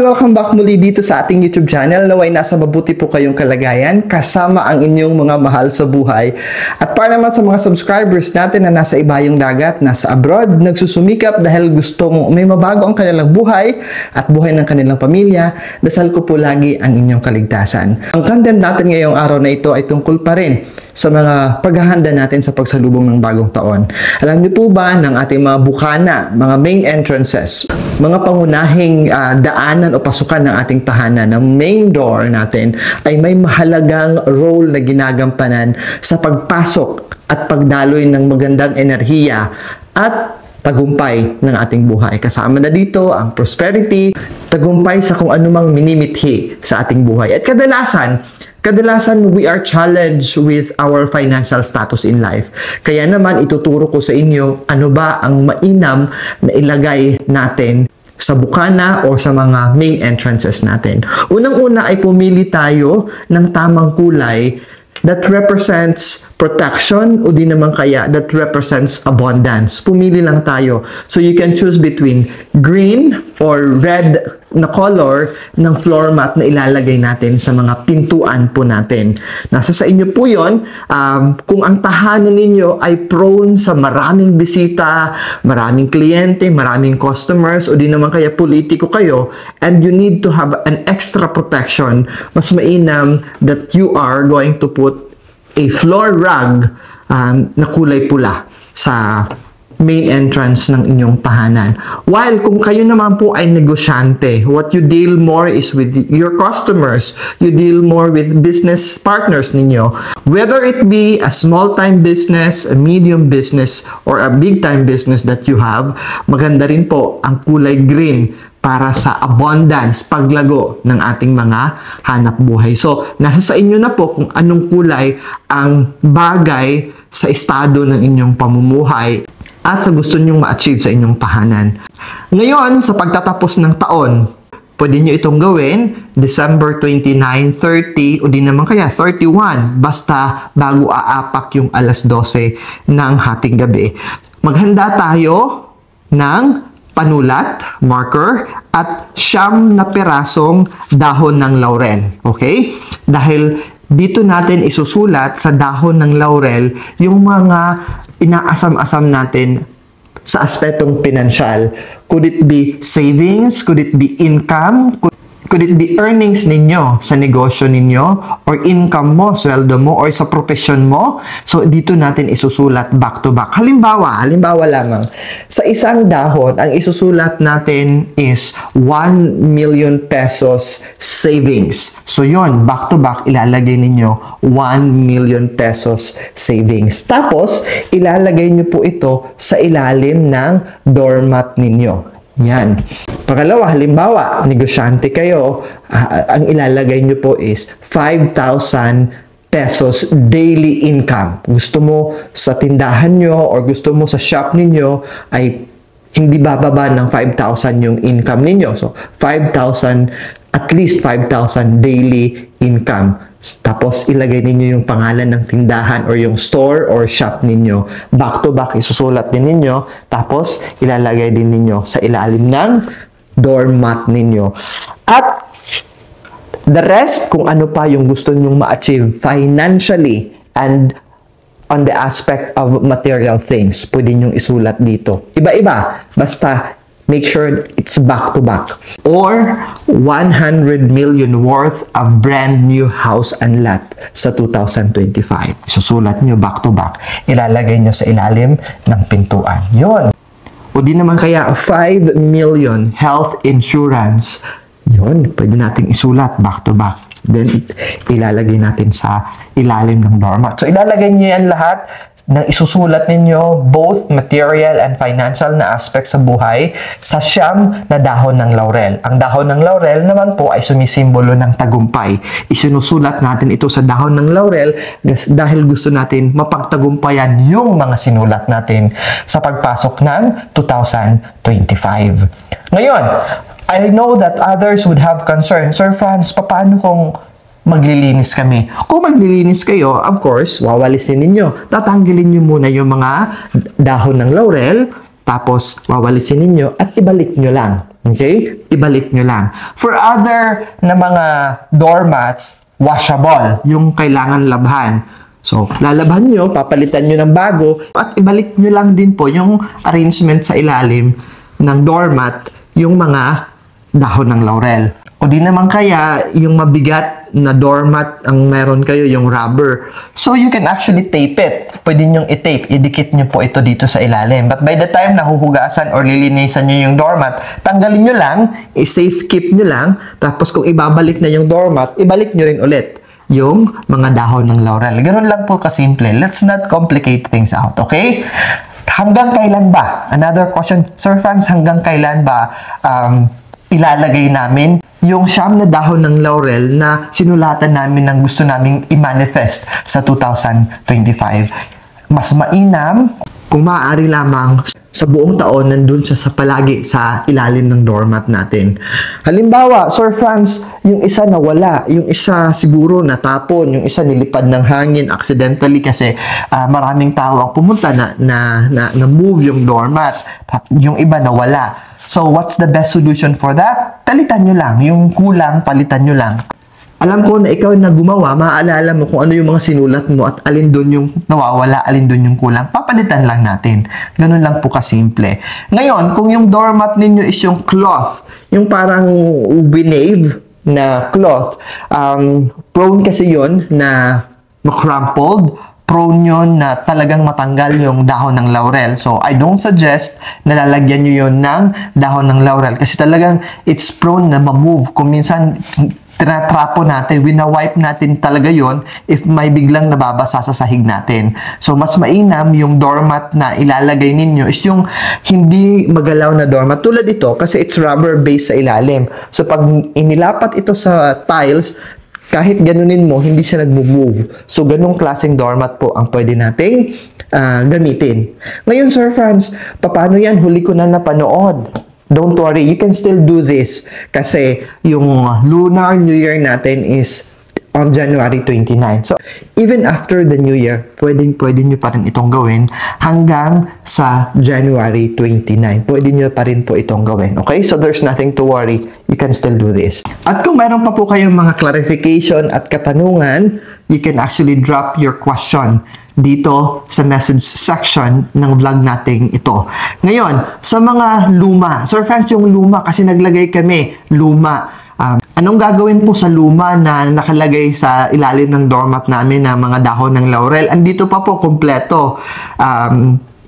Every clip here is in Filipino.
welcome back muli dito sa ating YouTube channel. Naway nasa mabuti po kayong kalagayan kasama ang inyong mga mahal sa buhay. At para naman sa mga subscribers natin na nasa ibayong dagat, nasa abroad, nagsusumikap dahil gustong may mabago ang kanilang buhay at buhay ng kanilang pamilya, dasal ko po lagi ang inyong kaligtasan. Ang content natin ngayong araw na ito ay tungkol pa rin sa mga paghahanda natin sa pagsalubong ng bagong taon. Alam niyo po ba ng ating mga bukana, mga main entrances, mga pangunahing daanan o pasukan ng ating tahanan, ng main door natin ay may mahalagang role na ginagampanan sa pagpasok at pagdaloy ng magandang enerhiya at tagumpay ng ating buhay. Kasama na dito ang prosperity, tagumpay sa kung anumang minimithi sa ating buhay. At kadalasan we are challenged with our financial status in life. Kaya naman ituturo ko sa inyo ano ba ang mainam na ilagay natin sa bukana o sa mga main entrances natin. Unang-una ay pumili tayo ng tamang kulay that represents protection o di naman kaya that represents abundance. Pumili lang tayo. So you can choose between green or red na color ng floor mat na ilalagay natin sa mga pintuan po natin. Nasa sa inyo po yun. Kung ang tahanan ninyo ay prone sa maraming bisita, maraming kliyente, maraming customers, o di naman kaya politiko kayo, and you need to have an extra protection, mas mainam that you are going to put a floor rug na kulay pula sa main entrance ng inyong tahanan. While kung kayo naman po ay negosyante, what you deal more is with your customers, you deal more with business partners ninyo. Whether it be a small-time business, a medium business, or a big-time business that you have, maganda rin po ang kulay green para sa abundance, paglago ng ating mga hanap buhay. So, nasa sa inyo na po kung anong kulay ang bagay sa estado ng inyong pamumuhay at sa gusto nyong ma-achieve sa inyong tahanan. Ngayon, sa pagtatapos ng taon, pwede nyo itong gawin December 29, 30, o di naman kaya 31, basta bago aapak yung alas 12 ng hating gabi. Maghanda tayo ng panulat, marker, at 9 na pirasong dahon ng laurel. Okay? Dahil dito natin isusulat sa dahon ng laurel yung mga inaasam-asam natin sa aspetong pinansyal. Could it be savings? Could it be income? Could it be earnings ninyo sa negosyo ninyo? Or income mo, sweldo mo, or sa profession mo? So, dito natin isusulat back to back. Halimbawa lamang. Sa isang dahon, ang isusulat natin is 1 million pesos savings. So, yon back to back, ilalagay ninyo 1 million pesos savings. Tapos, ilalagay nyo po ito sa ilalim ng doormat ninyo. Yan. Pangalawa, halimbawa, negosyante kayo, ang ilalagay nyo po is 5,000 pesos daily income. Gusto mo sa tindahan nyo or gusto mo sa shop ninyo ay hindi bababa ng 5,000 yung income ninyo. So, 5,000, at least 5,000 daily income. Tapos, ilagay ninyo yung pangalan ng tindahan or yung store or shop ninyo. Back to back, isusulat din ninyo. Tapos, ilalagay din ninyo sa ilalim ng doormat ninyo. At, the rest, kung ano pa yung gusto nyong ma-achieve financially and on the aspect of material things, pwede nyong isulat dito. Iba-iba. Basta, make sure it's back to back. Or 100 million worth of brand new house and lot sa 2025. Isusulat nyo back to back. Ilalagay nyo sa ilalim ng pintuan. Yun. O di naman kaya 5 million health insurance. Yun. Pwede natin isulat back to back. Then, ilalagay natin sa ilalim ng doormat. So, ilalagay nyo yan lahat na isusulat ninyo both material and financial na aspect sa buhay sa 9 na dahon ng laurel. Ang dahon ng laurel naman po ay sumisimbolo ng tagumpay. Isinusulat natin ito sa dahon ng laurel dahil gusto natin mapagtagumpayan yung mga sinulat natin sa pagpasok ng 2025. Ngayon, I know that others would have concerns. Sir Franz, paano kung maglilinis kami? Kung maglilinis kayo, of course, wawalisin ninyo. Tatanggalin nyo muna yung mga dahon ng laurel, tapos wawalisin ninyo at ibalik nyo lang. Okay? Ibalik nyo lang. For other na mga doormats, washable, yung kailangan labhan. So, lalabhan nyo, papalitan nyo ng bago, at ibalik nyo lang din po yung arrangement sa ilalim ng doormat, yung mga dahon ng laurel. O di naman kaya, yung mabigat na doormat ang meron kayo, yung rubber. So, you can actually tape it. Pwede nyong i-tape. Idikit nyo po ito dito sa ilalim. But by the time nahuhugasan or lilinisan nyo yung doormat, tanggalin nyo lang, i-safe keep nyo lang, tapos kung ibabalik na yung doormat, ibalik nyo rin ulit yung mga dahon ng laurel. Ganun lang po kasimple. Let's not complicate things out, okay? Hanggang kailan ba? Another question, Sir Franz, hanggang kailan ba ilalagay namin yung siyam na dahon ng laurel na sinulatan namin ng gusto naming i-manifest sa 2025? Mas mainam kung maaari lamang sa buong taon nandun siya sa palagi sa ilalim ng doormat natin. Halimbawa, Sir Franz, yung isa nawala, yung isa siguro natapon, yung isa nilipad ng hangin accidentally kasi maraming tao ang pumunta na move yung doormat. Yung iba nawala. So, what's the best solution for that? Palitan nyo lang. Yung kulang, palitan nyo lang. Alam ko na ikaw na gumawa, maaalala mo kung ano yung mga sinulat mo at alin doon yung nawawala, alin doon yung kulang. Papalitan lang natin. Ganun lang po kasimple. Ngayon, kung yung doormat ninyo is yung cloth, yung parang winave na cloth, prone kasi yon na macrumpled, prone yun na talagang matanggal yung dahon ng laurel. So, I don't suggest na lalagyan nyo yun ng dahon ng laurel kasi talagang it's prone na ma-move. Kung minsan, tinatrapo natin, wina-wipe natin talaga yon if may biglang nababasa sa sahig natin. So, mas mainam yung doormat na ilalagay ninyo is yung hindi magalaw na doormat. Tulad ito, kasi it's rubber base sa ilalim. So, pag inilapat ito sa tiles, kahit ganunin mo, hindi siya nag-move. So, ganung klaseng doormat po ang pwede nating gamitin. Ngayon, Sir Franz, paano yan? Huli ko na napanood. Don't worry, you can still do this. Kasi yung Lunar New Year natin is on January 29. So, even after the New Year, pwede nyo pa rin itong gawin hanggang sa January 29. Pwede nyo pa rin po itong gawin. Okay? So, there's nothing to worry. You can still do this. At kung meron pa po kayong mga clarification at katanungan, you can actually drop your question dito sa message section ng vlog nating ito. Ngayon, sa mga luma. Sir Franz, yung luma, kasi naglagay kami, luma. Anong gagawin po sa luma na nakalagay sa ilalim ng doormat namin na mga dahon ng laurel? Andito pa po, kompleto.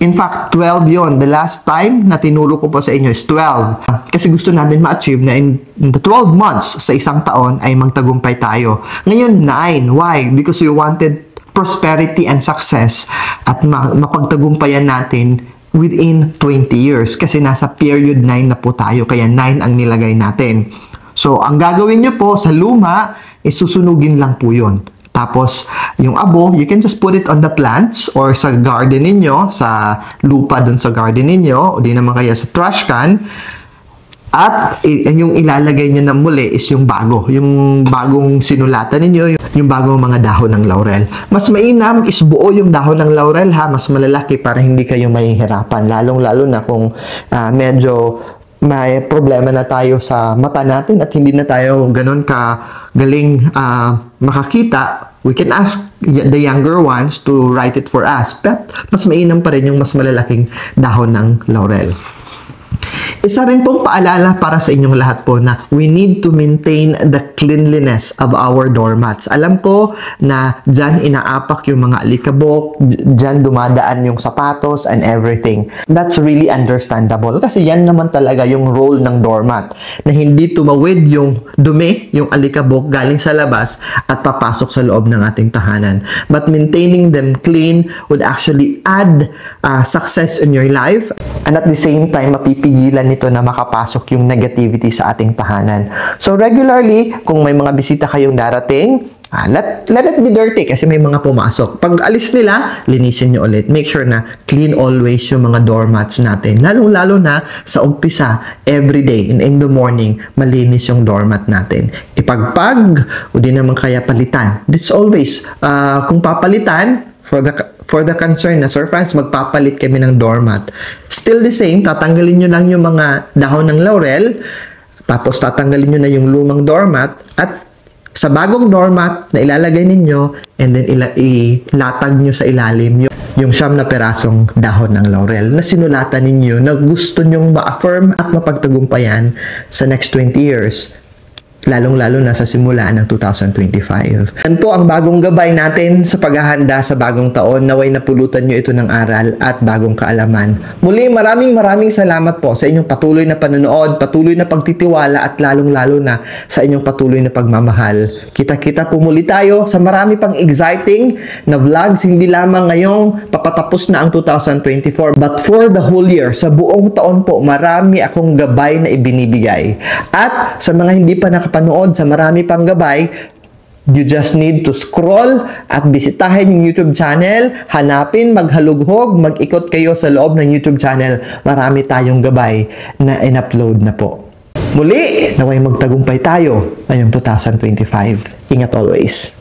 In fact, 12 yon. The last time na tinuro ko po sa inyo is 12. Kasi gusto natin ma-achieve na in the 12 months sa isang taon ay magtagumpay tayo. Ngayon, 9. Why? Because we wanted prosperity and success at mapagtagumpayan natin within 20 years. Kasi nasa period 9 na po tayo. Kaya 9 ang nilagay natin. So, ang gagawin nyo po sa luma, is susunugin lang po yun. Tapos, yung abo, you can just put it on the plants or sa garden ninyo, sa lupa dun sa garden ninyo, o di naman kaya sa trash can. At yung ilalagay nyo na muli is yung bago. Yung bagong sinulatan ninyo, yung bagong mga dahon ng laurel. Mas mainam is buo yung dahon ng laurel ha, mas malalaki para hindi kayo mahihirapan. Lalong-lalo na kung medyo may problema na tayo sa mata natin at hindi na tayo ganun galing makakita, we can ask the younger ones to write it for us. But mas mainam pa rin yung mas malalaking dahon ng laurel. Isa rin pong paalala para sa inyong lahat po na we need to maintain the cleanliness of our doormats. Alam ko na dyan inaapak yung mga alikabok, dyan dumadaan yung sapatos and everything. That's really understandable kasi yan naman talaga yung role ng doormat na hindi tumawid yung dumi, yung alikabok galing sa labas at papasok sa loob ng ating tahanan. But maintaining them clean would actually add success in your life and at the same time mapipigilan nito na makapasok yung negativity sa ating tahanan. So regularly, kung may mga bisita kayong darating, let it be dirty kasi may mga pumasok. Pag alis nila, linisin nyo ulit. Make sure na clean always yung mga doormats natin. Lalong-lalo na sa umpisa, every day, in the morning, malinis yung doormat natin. Ipagpag, o di naman kaya palitan. It's always, kung papalitan, for the concern na, Sir Franz, magpapalit kami ng doormat. Still the same, tatanggalin nyo lang yung mga dahon ng laurel, tapos tatanggalin nyo na yung lumang doormat, at sa bagong doormat na ilalagay ninyo, and then ilatag nyo sa ilalim yung 9 na perasong dahon ng laurel na sinulatan ninyo na gusto nyong ma-affirm at mapagtagumpayan sa next 20 years. Lalong-lalo na sa simula ng 2025. Yan po ang bagong gabay natin sa paghahanda sa bagong taon. Naway napulutan nyo ito ng aral at bagong kaalaman. Muli, maraming salamat po sa inyong patuloy na panonood, patuloy na pagtitiwala at lalong-lalo na sa inyong patuloy na pagmamahal. Kita-kita po muli tayo sa marami pang exciting na vlogs, hindi lamang ngayong papatapos na ang 2024, but for the whole year, sa buong taon po, marami akong gabay na ibinibigay. At sa mga hindi pa nakapanood sa marami pang gabay, you just need to scroll at bisitahin yung YouTube channel, hanapin, maghalughog, mag-ikot kayo sa loob ng YouTube channel. Marami tayong gabay na in-upload na po. Muli, naway magtagumpay tayo ngayong 2025. Ingat always.